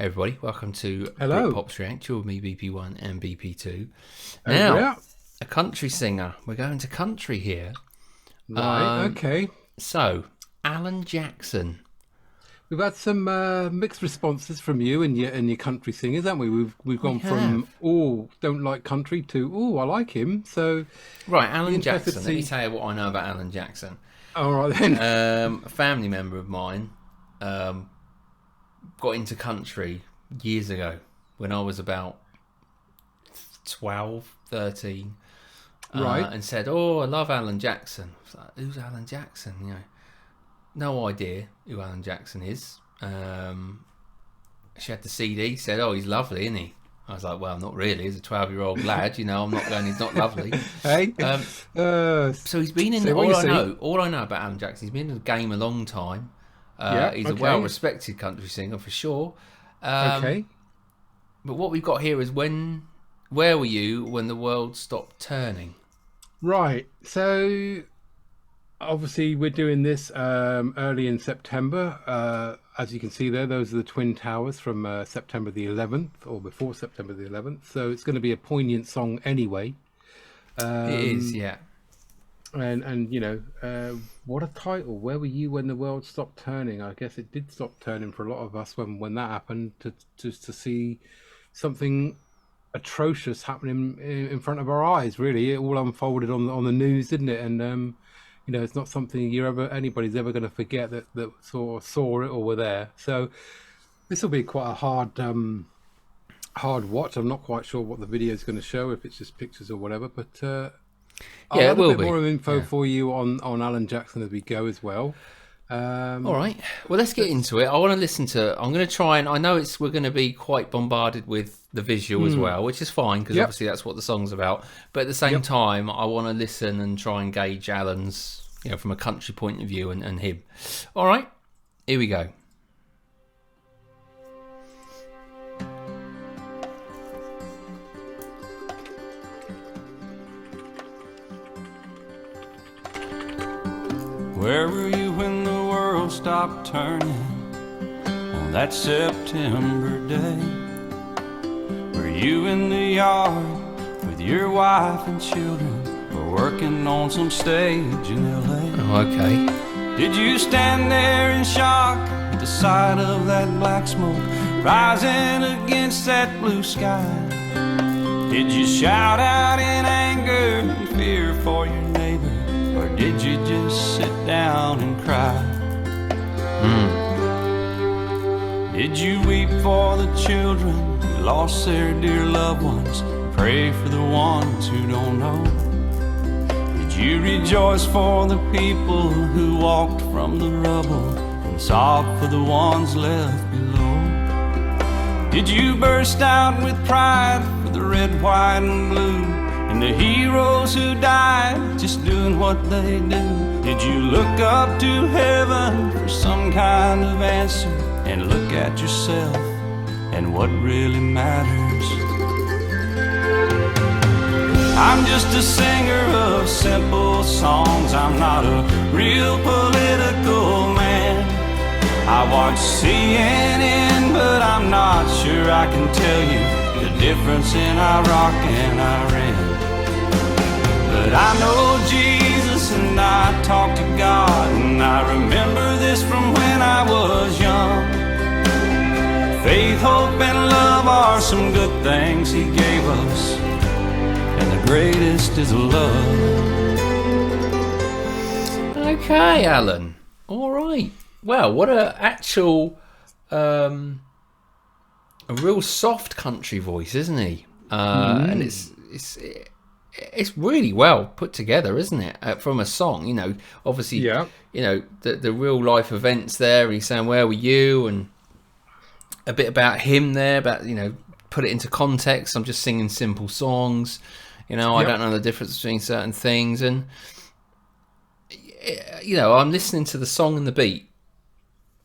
everybody. Welcome to Hello. Pops React. You're with me, BP1 and BP2. Over Now, out. a country singer. We're going to country here. Right, okay. So, Alan Jackson. We've had some mixed responses from you and your country singers, haven't we? We've gone from don't like country to I like him. So right, Alan Jackson. Let me tell you what I know about Alan Jackson. All right then. A family member of mine got into country years ago when I was about 12, 13. Right. And said, I love Alan Jackson. I was like, who's Alan Jackson? No idea who Alan Jackson is. She had the CD, said, he's lovely, isn't he? I was like, well, not really. He's a 12-year-old lad, I'm not going, he's not lovely. Hey. So he's been in all I know about Alan Jackson, he's been in the game a long time. He's a well-respected country singer for sure. Okay. But what we've got here is where were you when the world stopped turning? Right. So obviously we're doing this early in September. As you can see there, those are the Twin Towers from September the 11th or before September the 11th. So it's going to be a poignant song anyway. It is, yeah. And what a title. Where were you when the world stopped turning? I guess it did stop turning for a lot of us when that happened, to see something atrocious happening in front of our eyes. Really, it all unfolded on the news, didn't it? And it's not something anybody's ever going to forget that sort of saw it or were there. So this will be quite a hard watch. I'm not quite sure what the video is going to show, if it's just pictures or whatever, but I'll have a bit more info for you on Alan Jackson as we go as well. All right, well, let's get into it. I want to listen to. I'm going to try and I know we're going to be quite bombarded with the visual as well, which is fine because obviously that's what the song's about. But at the same time, I want to listen and try and gauge Alan's, from a country point of view and him. All right, here we go. Where were you when the world stopped turning on that September day? Were you in the yard with your wife and children, or working on some stage in L.A.? Okay. Did you stand there in shock at the sight of that black smoke rising against that blue sky? Did you shout out in anger and fear for your neighbor? Or did you just sit down and cry? Did you weep for the children who lost their dear loved ones? Pray for the ones who don't know? Did you rejoice for the people who walked from the rubble and sob for the ones left below? Did you burst out with pride for the red, white, and blue, and the heroes who died just doing what they do? Did you look up to heaven for some kind of answer and look at yourself and what really matters? I'm just a singer of simple songs. I'm not a real political man. I watch CNN, but I'm not sure I can tell you the difference in Iraq and Iran. But I know Jesus and I talk to God, and I remember this from when I was young. Faith, hope, and love are some good things He gave us, and the greatest is love. Okay, Alan. All right. Well, what a actual, a real soft country voice, isn't he? And it's really well put together, isn't it? From a song, obviously, the real life events there. He's saying, where were you? And a bit about him there, about, put it into context. I'm just singing simple songs. I don't know the difference between certain things. And, I'm listening to the song and the beat.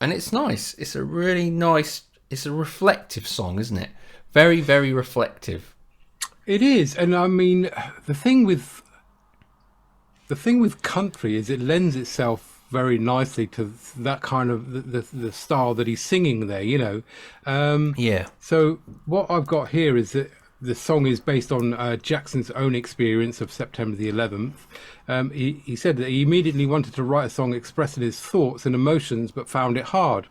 And it's nice. It's a really nice, it's a reflective song, isn't it? Very, very reflective. It is. And I mean, the thing with country is it lends itself very nicely to that kind of the style that he's singing there, you know. Yeah. So what I've got here is that the song is based on Jackson's own experience of September the 11th. He said that he immediately wanted to write a song expressing his thoughts and emotions, but found it hard.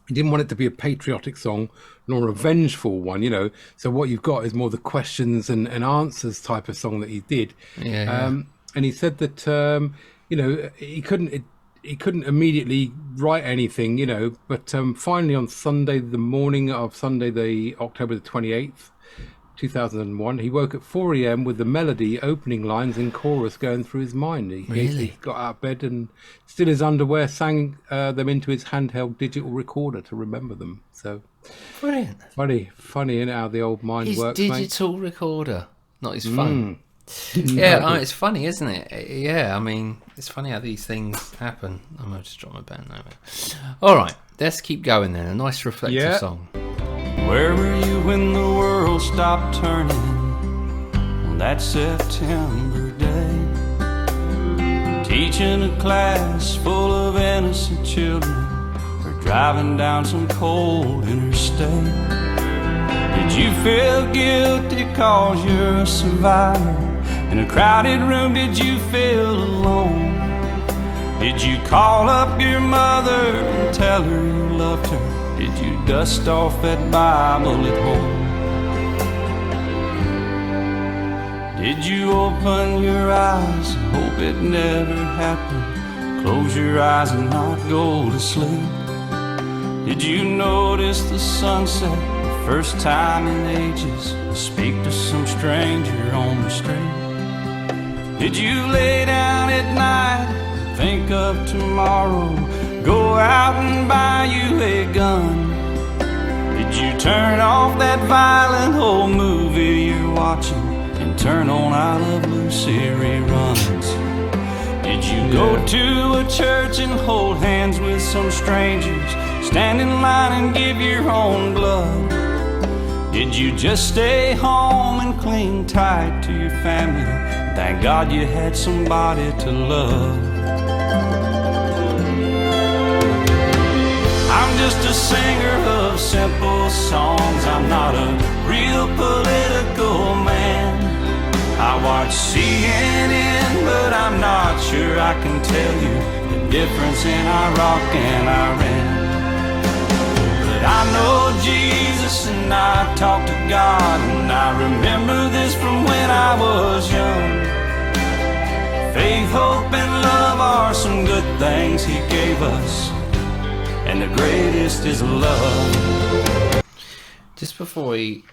He didn't want it to be a patriotic song nor a vengeful one, you know. So what you've got is more the questions and answers type of song that he did. Yeah. And he said that, you know, he couldn't immediately write anything, you know, but finally on Sunday, the morning of Sunday, the October the 28th, 2001, he woke at 4 a.m. with the melody, opening lines and chorus going through his mind. He got out of bed and, still his underwear, sang them into his handheld digital recorder to remember them. So Brilliant. funny, isn't it, how the old mind His works, digital recorder, not his phone. Yeah, it's funny, isn't it? Yeah, I mean, it's funny how these things happen. I'm going to just drop my pen now. All right, let's keep going then. A nice reflective song. Where were you when the world stopped turning on that September day? Teaching a class full of innocent children, or driving down some cold interstate? Did you feel guilty cause you're a survivor? In a crowded room, did you feel alone? Did you call up your mother and tell her you loved her? Did you dust off that Bible at home? Did you open your eyes and hope it never happened? Close your eyes and not go to sleep? Did you notice the sunset the first time in ages? Speak to some stranger on the street? Did you lay down at night and think of tomorrow? Go out and buy you a gun? Did you turn off that violent old movie you're watching and turn on I Love Lucy reruns? Did you go to a church and hold hands with some strangers, stand in line and give your own blood? Did you just stay home and cling tight to your family? Thank God you had somebody to love. I'm just a singer of simple songs. I'm not a real political man. I watch CNN, but I'm not sure I can tell you the difference in Iraq and Iran. But I know Jesus and I talk to God, and I remember this from when I was young. Faith, hope, and love are some good things He gave us, and the greatest is love. Just before he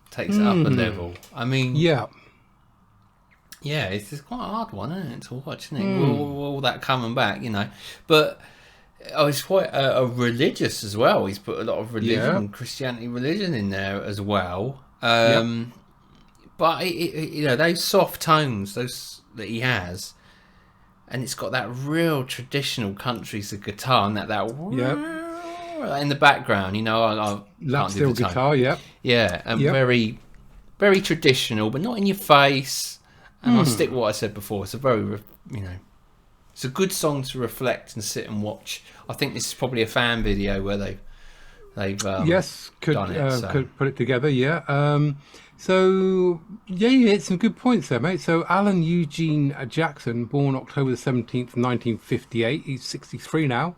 takes it up a level, I mean, yeah, it's quite a hard one, isn't it, to watch, isn't it? All that coming back, you know. But it's quite a religious as well. He's put a lot of religion, Christianity, religion in there as well. But you know, those soft tones, those that he has, and it's got that real traditional country's guitar and that in the background, you know. I lap steel guitar, and very, very traditional, but not in your face. And I'll stick with what I said before. It's a very, you know, it's a good song to reflect and sit and watch. I think this is probably a fan video where they've done it, could put it together, So you hit some good points there, mate. So Alan Eugene Jackson, born October the 17th, 1958. He's 63 now.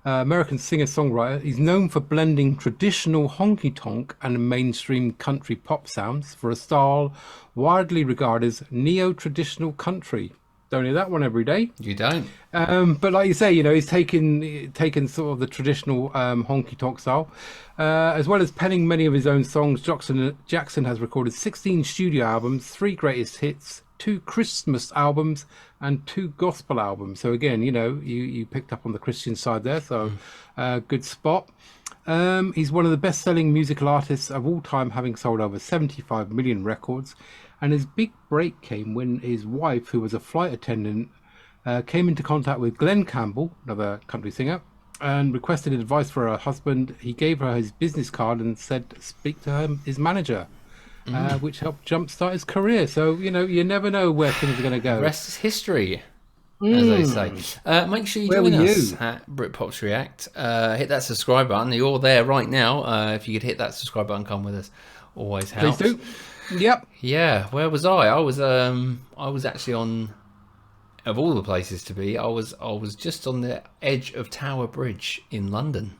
American singer-songwriter. He's known for blending traditional honky-tonk and mainstream country pop sounds for a style widely regarded as neo-traditional country. Don't hear that one every day. You don't. But like you say, you know, he's taken sort of the traditional honky-tonk style. As well as penning many of his own songs, Jackson has recorded 16 studio albums, 3 greatest hits, 2 Christmas albums, and 2 gospel albums. So again, you know, you picked up on the Christian side there, so good spot. He's one of the best-selling musical artists of all time, having sold over 75 million records. And his big break came when his wife, who was a flight attendant, came into contact with Glenn Campbell, another country singer, and requested advice for her husband. He gave her his business card and said, speak to his manager, which helped jumpstart his career. So, you know, you never know where things are going to go. The rest is history. as they say. Make sure you Where join were us you? at Britpops React. Hit that subscribe button. You're there right now. If you could hit that subscribe button, come with us. Always helps. Please do. Yep. Yeah, where was I? I was actually on, of all the places to be, I was just on the edge of Tower Bridge in London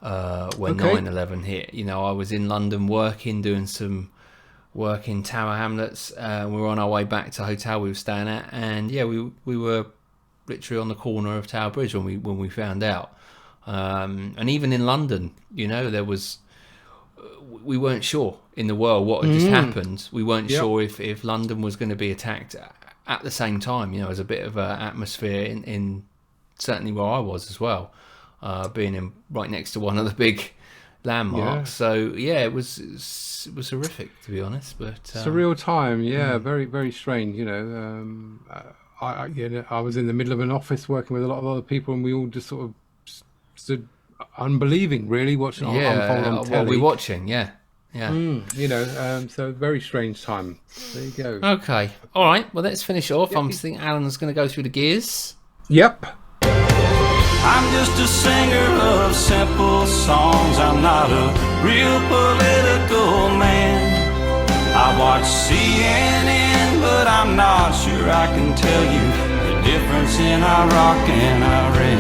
when Okay. 9/11 hit. You know, I was in London working, doing some work in Tower Hamlets. We were on our way back to the hotel we were staying at, and yeah, we were literally on the corner of Tower Bridge when we found out. And even in London, you know, we weren't sure in the world what had just happened. We weren't sure if London was going to be attacked at the same time. You know, as a bit of an atmosphere in certainly where I was as well, being right next to one of the big landmarks. Yeah. So yeah, it was horrific, to be honest. But Surreal time. Yeah. Very, very strange. You know, I was in the middle of an office working with a lot of other people, and we all just sort of stood unbelieving, really, watching it unfold on telly. what we're watching, yeah. You know, so very strange time. There you go. Okay, all right. Well, let's finish off. I think Alan's going to go through the gears. Yep. I'm just a singer of simple songs. I'm not a real political man. I watch CNN, but I'm not sure I can tell you the difference in Iraq and Iran.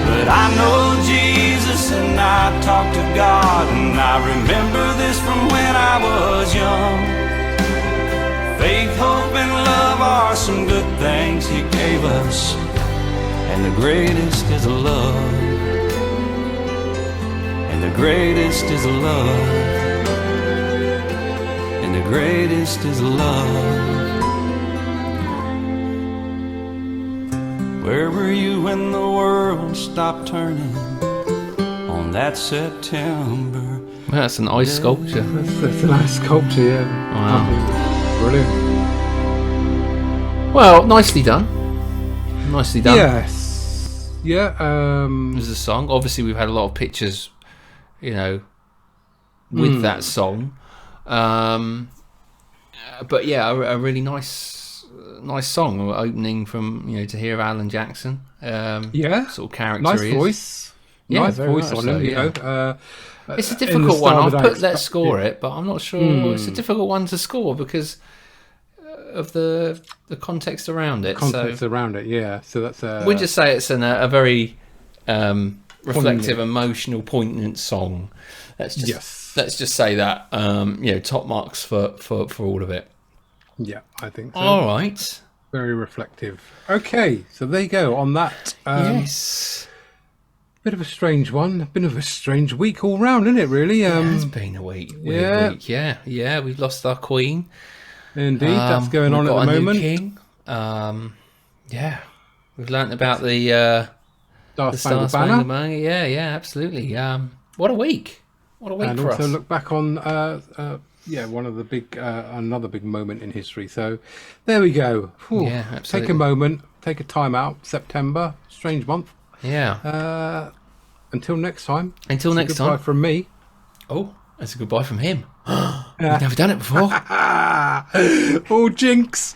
But I know Jesus and I talk to God, and I remember this from when I was young. Faith, hope, and love are some good things He gave us, and the greatest is love. And the greatest is love. And the greatest is love. Where were you when the world stopped turning on that September? Well, that's an ice sculpture. That's a nice sculpture, yeah. Wow. Brilliant. Well, nicely done. Nicely done. Yes. Yeah. There's a song. Obviously, we've had a lot of pictures, you know, with that song. But yeah, a really nice song opening from, you know, to hear Alan Jackson. Yeah. Sort of character. Nice he is. voice. Yeah, nice very voice much on so, him, you yeah. know. It's a in the difficult one. style I've that I put Let's expected. Score It, but I'm not sure. It's a difficult one to score because of the context around it. Context around it, yeah. So that's we just say it's a very reflective, emotional, poignant song. Let's just say that. You know, top marks for all of it. Yeah, I think so. All right. Very reflective. Okay, so there you go on that. Yes. Bit of a strange one. A bit of a strange week all round, isn't it, really? It's been a week. Weird week. Yeah. We've lost our queen. Indeed, that's going on at the moment. New king. Yeah. We've learnt about the Star Star Spangled Spangled Banner. Banner. Yeah, absolutely. What a week. What a week And for also us. look back on one of the big another big moment in history. So there we go. Whew. Yeah, absolutely. Take a moment, take a time out. September, strange month. Yeah. Until next time. Until next goodbye time. from me. Oh, that's a goodbye from him. We've never done it before. Oh, jinx.